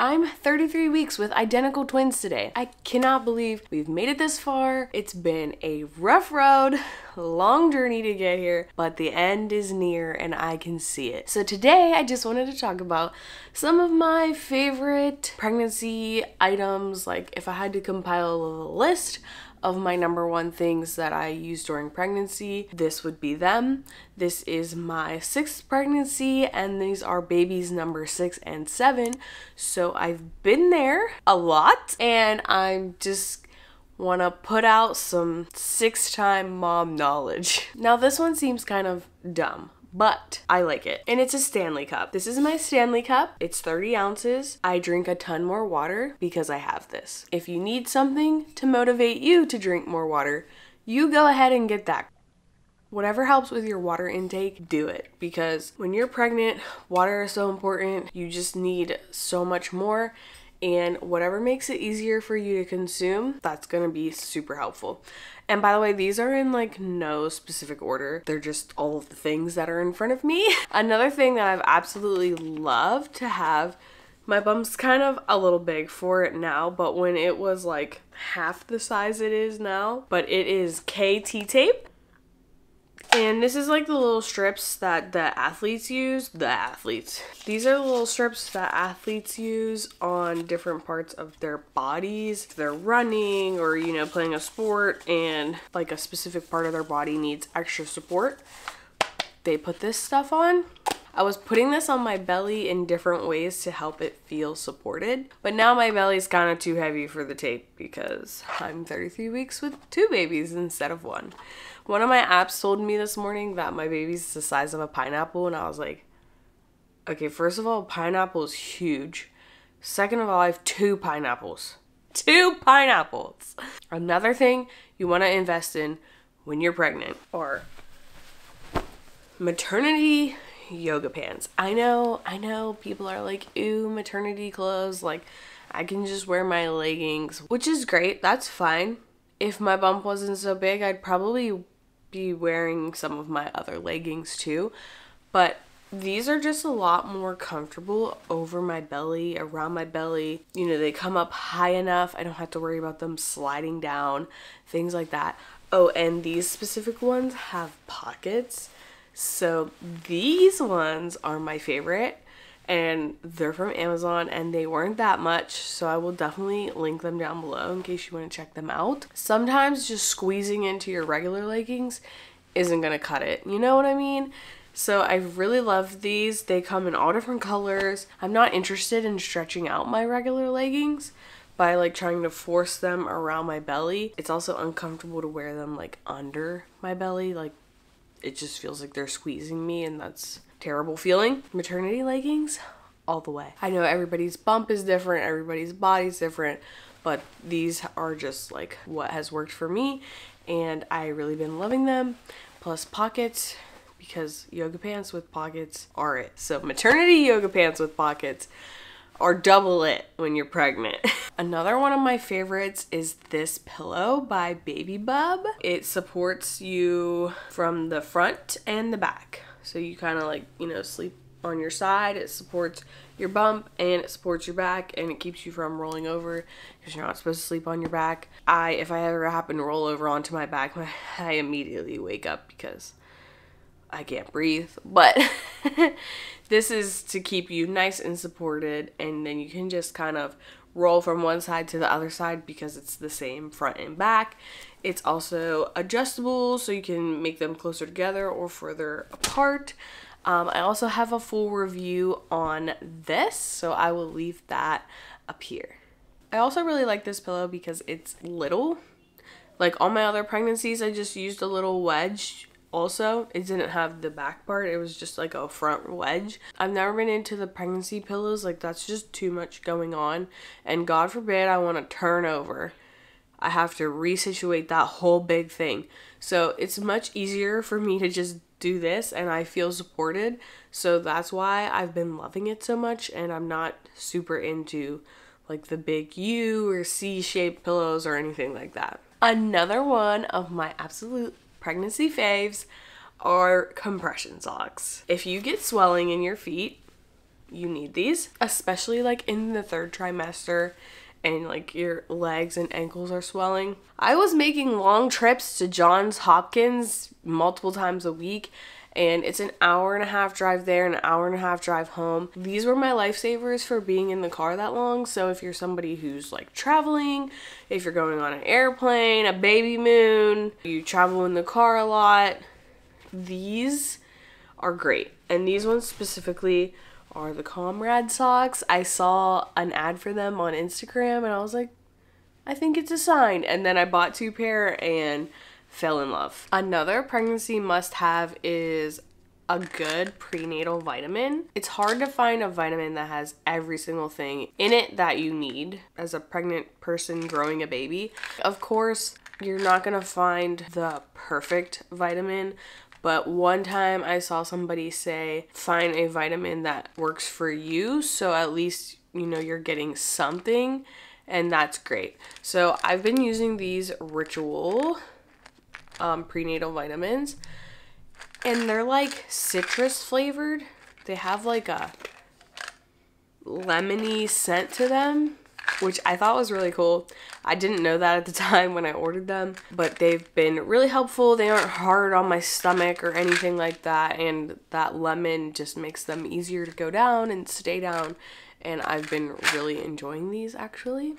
I'm 33 weeks with identical twins today. I cannot believe we've made it this far. It's been a rough road, long journey to get here, but the end is near and I can see it. So today I just wanted to talk about some of my favorite pregnancy items. Like if I had to compile a list of my #1 things that I use during pregnancy, this would be them. This is my 6th pregnancy and these are babies number 6 and 7. So I've been there a lot and I'm just want to put out some 6-time mom knowledge. Now this one seems kind of dumb, but I like it. And it's a Stanley cup. This is my Stanley cup. It's 30 ounces. I drink a ton more water because I have this. If you need something to motivate you to drink more water, you go ahead and get that. Whatever helps with your water intake, do it. Because when you're pregnant, water is so important. You just need so much more. And whatever makes it easier for you to consume, that's gonna be super helpful. And by the way, these are in like no specific order. They're just all of the things that are in front of me. Another thing that I've absolutely loved to have, my bum's kind of a little big for it now, but when it was like half the size it is now, but it is KT tape. And this is like the little strips that the athletes use. These are the little strips that athletes use on different parts of their bodies. If they're running or, you know, playing a sport and like a specific part of their body needs extra support, they put this stuff on. I was putting this on my belly in different ways to help it feel supported. But now my belly's kind of too heavy for the tape because I'm 33 weeks with 2 babies instead of 1. One of my apps told me this morning that my baby's the size of a pineapple, and I was like, okay, first of all, pineapple is huge. Second of all, I have 2 pineapples. 2 pineapples! Another thing you want to invest in when you're pregnant are maternity yoga pants. I know people are like, ooh, maternity clothes, like I can just wear my leggings, which is great, that's fine. If my bump wasn't so big, I'd probably be wearing some of my other leggings too, but these are just a lot more comfortable over my belly, around my belly. You know, they come up high enough. I don't have to worry about them sliding down, things like that. Oh, and these specific ones have pockets. So these ones are my favorite and they're from Amazon and they weren't that much. So I will definitely link them down below in case you want to check them out. Sometimes just squeezing into your regular leggings isn't gonna cut it. You know what I mean? So I really love these. They come in all different colors. I'm not interested in stretching out my regular leggings by like trying to force them around my belly. It's also uncomfortable to wear them like under my belly. Like it just feels like they're squeezing me and that's terrible feeling. Maternity leggings, all the way. I know everybody's bump is different, everybody's body's different, but these are just like what has worked for me and I really been loving them. Plus pockets, because yoga pants with pockets are it. So maternity yoga pants with pockets are double it when you're pregnant. Another one of my favorites is this pillow by Baby Bub. It supports you from the front and the back. So you kind of like, you know, sleep on your side. It supports your bump and it supports your back and it keeps you from rolling over because you're not supposed to sleep on your back. If I ever happen to roll over onto my back, I immediately wake up because I can't breathe. But this is to keep you nice and supported and then you can just kind of roll from one side to the other side because it's the same front and back. It's also adjustable so you can make them closer together or further apart. I also have a full review on this, so I will leave that up here. I also really like this pillow because it's little. Like all my other pregnancies, I just used a little wedge. Also, it didn't have the back part, it was just like a front wedge. I've never been into the pregnancy pillows, like that's just too much going on. And God forbid I want to turn over. I have to resituate that whole big thing. So it's much easier for me to just do this and I feel supported. So that's why I've been loving it so much and I'm not super into like the big U or C-shaped pillows or anything like that. Another one of my absolute pregnancy faves are compression socks. If you get swelling in your feet, you need these, especially like in the 3rd trimester and like your legs and ankles are swelling. I was making long trips to Johns Hopkins multiple times a week, and it's an 1.5-hour drive there and an 1.5-hour drive home. These were my lifesavers for being in the car that long. So if you're somebody who's like traveling, if you're going on an airplane, a baby moon, you travel in the car a lot, these are great. And these ones specifically are the Comrade socks. I saw an ad for them on Instagram and I was like, I think it's a sign. And then I bought 2 pair and fell in love. Another pregnancy must-have is a good prenatal vitamin. It's hard to find a vitamin that has every single thing in it that you need as a pregnant person growing a baby. Of course, you're not gonna find the perfect vitamin, but one time I saw somebody say, find a vitamin that works for you, so at least you know you're getting something, and that's great. So I've been using these Ritual prenatal vitamins, and they're like citrus flavored. They have like a lemony scent to them, which I thought was really cool. I didn't know that at the time when I ordered them, but they've been really helpful. They aren't hard on my stomach or anything like that, and that lemon just makes them easier to go down and stay down, and I've been really enjoying these actually.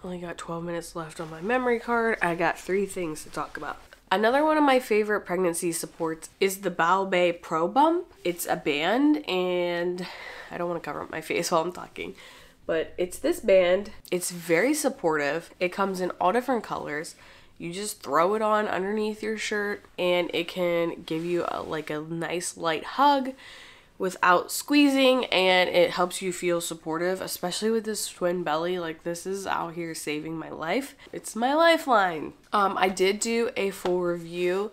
Only got 12 minutes left on my memory card. I got 3 things to talk about. Another one of my favorite pregnancy supports is the Baobei Pro Bump. It's a band, and I don't want to cover up my face while I'm talking, but it's this band. It's very supportive. It comes in all different colors. You just throw it on underneath your shirt and it can give you like a nice light hug without squeezing, and it helps you feel supportive, especially with this twin belly. Like, this is out here saving my life. It's my lifeline. I did do a full review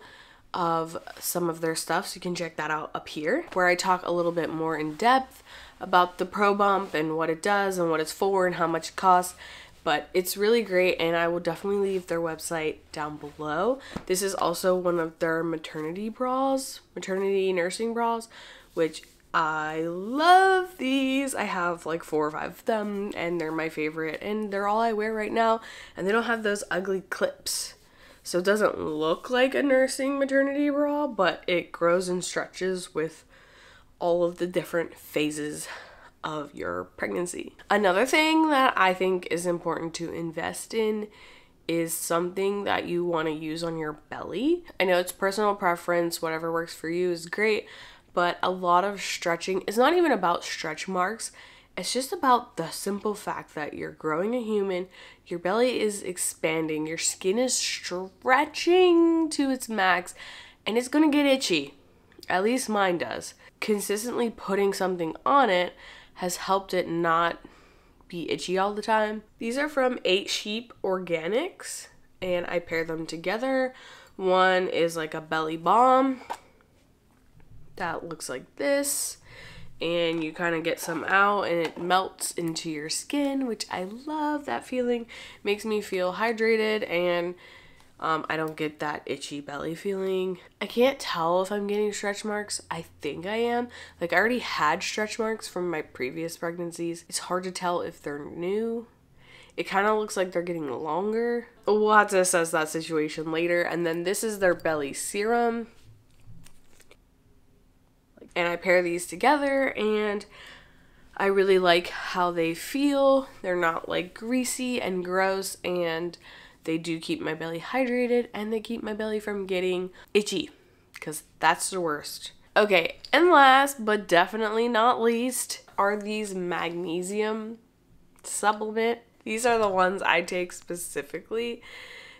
of some of their stuff, so you can check that out up here, where I talk a little bit more in depth about the Pro Bump and what it does and what it's for and how much it costs. But it's really great, and I will definitely leave their website down below. This is also one of their maternity bras, maternity nursing bras, which I love these. I have like 4 or 5 of them, and they're my favorite, and they're all I wear right now, and they don't have those ugly clips. So it doesn't look like a nursing maternity bra, but it grows and stretches with all of the different phases of your pregnancy. Another thing that I think is important to invest in is something that you want to use on your belly. I know it's personal preference, whatever works for you is great, but a lot of stretching is not even about stretch marks. It's just about the simple fact that you're growing a human, your belly is expanding, your skin is stretching to its max, and it's gonna get itchy. At least mine does. Consistently putting something on it has helped it not be itchy all the time. These are from 8 Sheep Organics, and I pair them together. One is like a belly balm that looks like this, and you kind of get some out and it melts into your skin, which I love. That feeling makes me feel hydrated, and I don't get that itchy belly feeling. I can't tell if I'm getting stretch marks. I think I am. Like, I already had stretch marks from my previous pregnancies. It's hard to tell if they're new. It kind of looks like they're getting longer. We'll have to assess that situation later. And then this is their belly serum. And I pair these together, and I really like how they feel. They're not like greasy and gross, and they do keep my belly hydrated, and they keep my belly from getting itchy, because that's the worst. Okay, and last but definitely not least are these magnesium supplement. These are the ones I take specifically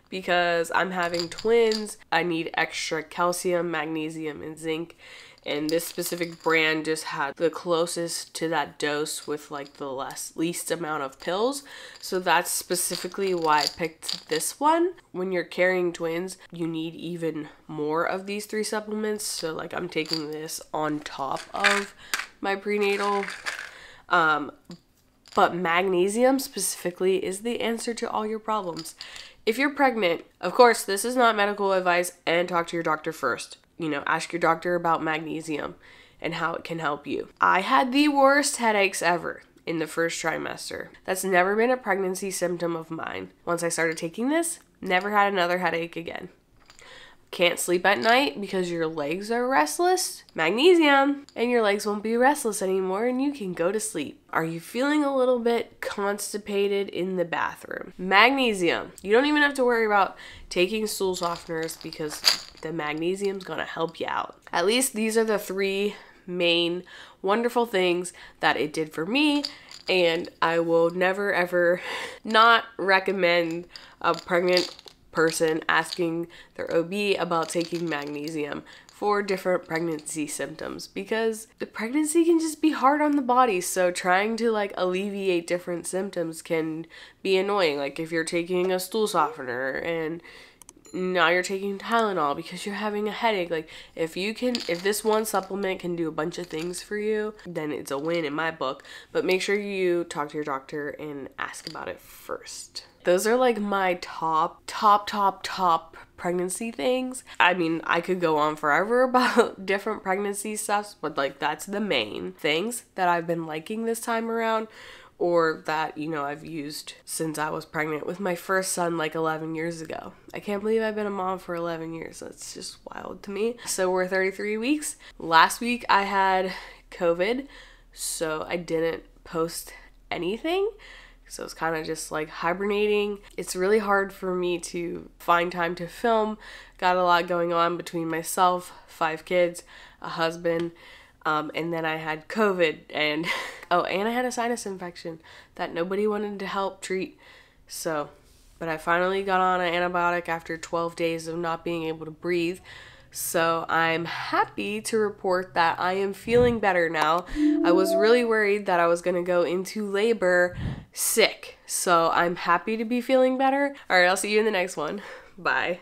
because I'm having twins. I need extra calcium, magnesium, and zinc. And this specific brand just had the closest to that dose with like the least amount of pills. So that's specifically why I picked this one. When you're carrying twins, you need even more of these 3 supplements. So like, I'm taking this on top of my prenatal. But magnesium specifically is the answer to all your problems. If you're pregnant, of course, this is not medical advice, and talk to your doctor first. You know, ask your doctor about magnesium. and how it can help you. I had the worst headaches ever in the first trimester. That's never been a pregnancy symptom of mine. Once I started taking this, never had another headache again. Can't sleep at night because your legs are restless? Magnesium, and your legs won't be restless anymore and you can go to sleep. Are you feeling a little bit constipated in the bathroom? Magnesium. You don't even have to worry about taking stool softeners because the magnesium's gonna help you out. At least these are the 3 main wonderful things that it did for me, and I will never ever not recommend a pregnant person asking their OB about taking magnesium for different pregnancy symptoms, because the pregnancy can just be hard on the body. So trying to like alleviate different symptoms can be annoying. Like if you're taking a stool softener and now you're taking Tylenol because you're having a headache. Like if this one supplement can do a bunch of things for you, then it's a win in my book. But make sure you talk to your doctor and ask about it first. Those are like my top pregnancy things. I mean, I could go on forever about different pregnancy stuffs, but like that's the main things that I've been liking this time around, or that, you know, I've used since I was pregnant with my first son like 11 years ago. I can't believe I've been a mom for 11 years. That's just wild to me. So we're 33 weeks. Last week I had COVID, so I didn't post anything. So it's kind of just like hibernating. It's really hard for me to find time to film. Got a lot going on between myself, 5 kids, a husband, and then I had COVID and and I had a sinus infection that nobody wanted to help treat. So, but I finally got on an antibiotic after 12 days of not being able to breathe. So I'm happy to report that I am feeling better now. I was really worried that I was going to go into labor sick. So I'm happy to be feeling better. All right, I'll see you in the next one. Bye.